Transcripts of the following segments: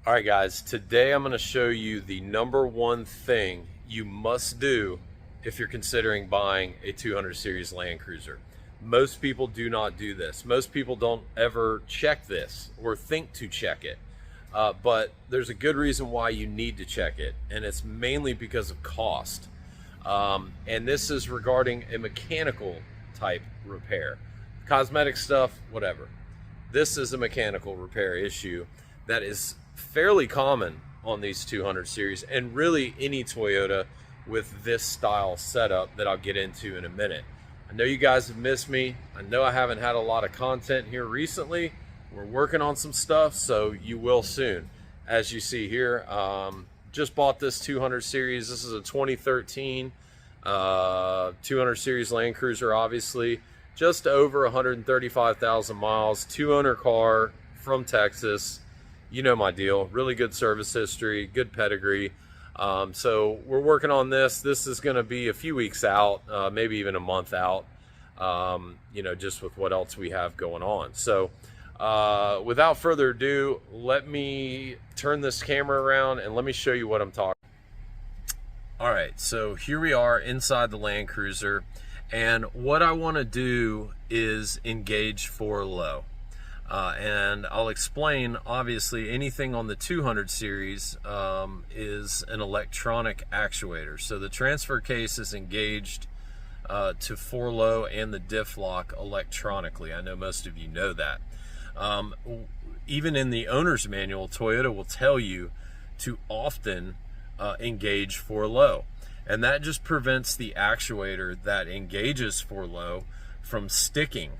All right, guys, today I'm going to show you the number one thing you must do if you're considering buying a 200 series Land Cruiser. Most people do not do this. Most people don't ever check this or think to check it. But there's a good reason why you need to check it, and it's mainly because of cost. And this is regarding a mechanical type repair. Cosmetic stuff, whatever. This is a mechanical repair issue that is fairly common on these 200 series and really any Toyota with this style setup that I'll get into in a minute. I know you guys have missed me. I know I haven't had a lot of content here recently. We're working on some stuff, so you will soon. As you see here, just bought this 200 series. This is a 2013 200 series Land Cruiser, obviously. Just over 135,000 miles, two-owner car from Texas. You know my deal. Really good service history, good pedigree. So we're working on this. This is going to be a few weeks out, maybe even a month out, you know, just with what else we have going on. So without further ado, let me turn this camera around and let me show you what I'm talking about. All right, so here we are inside the Land Cruiser, and what I want to do is engage for low. And I'll explain, obviously, anything on the 200 series is an electronic actuator. So the transfer case is engaged to for low and the diff lock electronically. I know most of you know that. Even in the owner's manual, Toyota will tell you to often engage for low. And that just prevents the actuator that engages for low from sticking.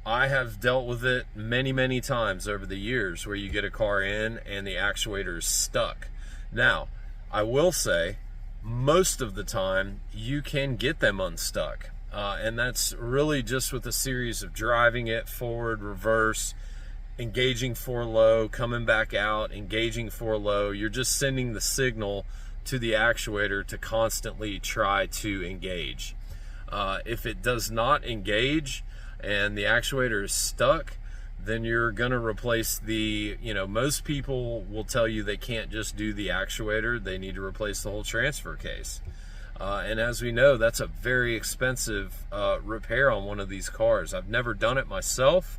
I have dealt with it many times over the years where you get a car in and the actuator is stuck. Now, I will say most of the time you can get them unstuck. And that's really just with a series of driving it forward, reverse, engaging for low, coming back out, engaging for low. You're just sending the signal to the actuator to constantly try to engage. If it does not engage, and the actuator is stuck, then you're gonna replace the, you know, most people will tell you they can't just do the actuator, they need to replace the whole transfer case. And as we know, that's a very expensive repair on one of these cars. I've never done it myself,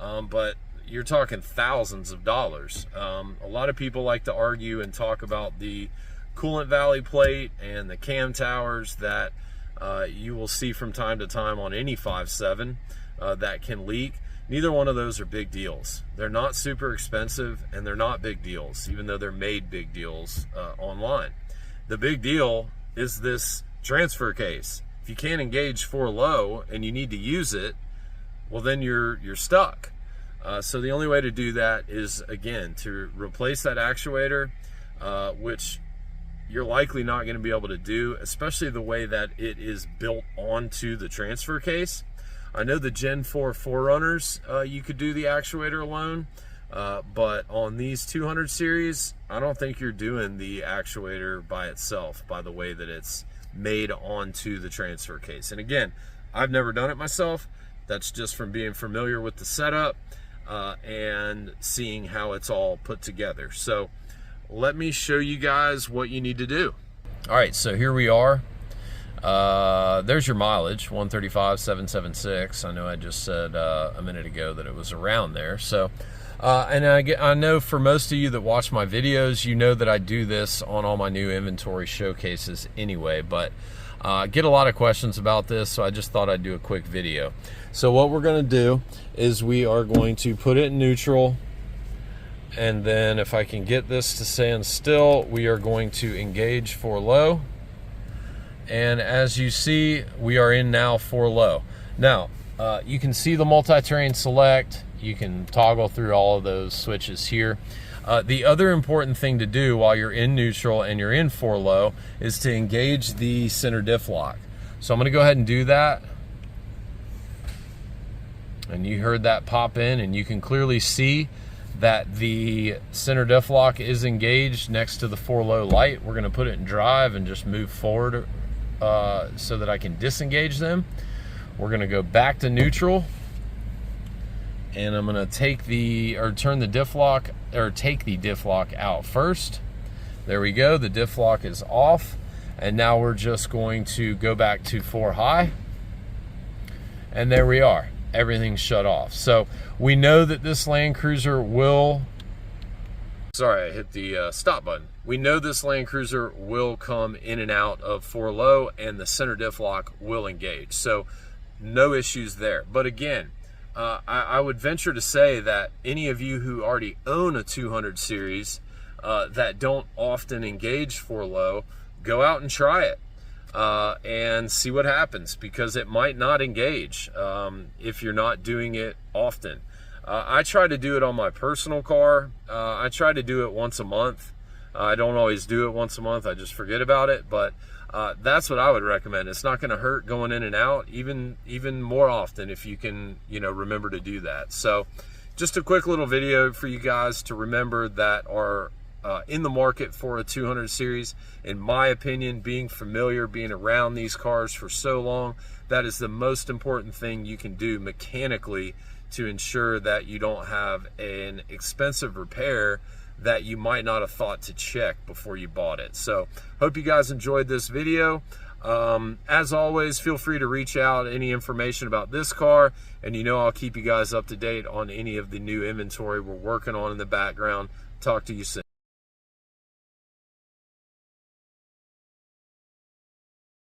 but you're talking thousands of dollars. A lot of people like to argue and talk about the coolant valley plate and the cam towers that you will see from time to time on any 5.7 that can leak. Neither one of those are big deals. They're not super expensive and they're not big deals, even though they're made big deals online. The big deal is this transfer case. If you can't engage for low and you need to use it, well then you're stuck. So the only way to do that is, again, to replace that actuator, which you're likely not going to be able to do, especially the way that it is built onto the transfer case. I know the Gen 4 4Runners, you could do the actuator alone, but on these 200 series, I don't think you're doing the actuator by itself, by the way that it's made onto the transfer case. And again, I've never done it myself. That's just from being familiar with the setup and seeing how it's all put together. So let me show you guys what you need to do. All right, so here we are. There's your mileage, 135,776. I know I just said a minute ago that it was around there. So, and I know for most of you that watch my videos, you know that I do this on all my new inventory showcases anyway, but get a lot of questions about this, so I just thought I'd do a quick video. So what we're gonna do is we are going to put it in neutral, and then if I can get this to stand still, we are going to engage for low. And as you see, we are in now for low. Now, you can see the multi-terrain select. You can toggle through all of those switches here. The other important thing to do while you're in neutral and you're in for low is to engage the center diff lock. So I'm gonna go ahead and do that. And you heard that pop in, and you can clearly see that the center diff lock is engaged next to the for low light. We're gonna put it in drive and just move forward so that I can disengage them. We're gonna go back to neutral and I'm gonna take turn the diff lock, or take the diff lock out first. There we go, the diff lock is off. And now we're just going to go back to 4 high. And there we are, everything's shut off. So we know that this Land Cruiser will, sorry, I hit the stop button. We know this Land Cruiser will come in and out of 4 low, and the center diff lock will engage. So no issues there. But again, I would venture to say that any of you who already own a 200 series that don't often engage 4 low, go out and try it and see what happens, because it might not engage if you're not doing it often. I try to do it on my personal car. I try to do it once a month. I don't always do it once a month. I just forget about it, but that's what I would recommend. It's not going to hurt going in and out, even more often if you can, remember to do that. So just a quick little video for you guys to remember that are in the market for a 200 series. In my opinion, being familiar, being around these cars for so long, that is the most important thing you can do mechanically to ensure that you don't have an expensive repair that you might not have thought to check before you bought it. So hope you guys enjoyed this video. As always, feel free to reach out any information about this car, and I'll keep you guys up to date on any of the new inventory we're working on in the background. Talk to you soon.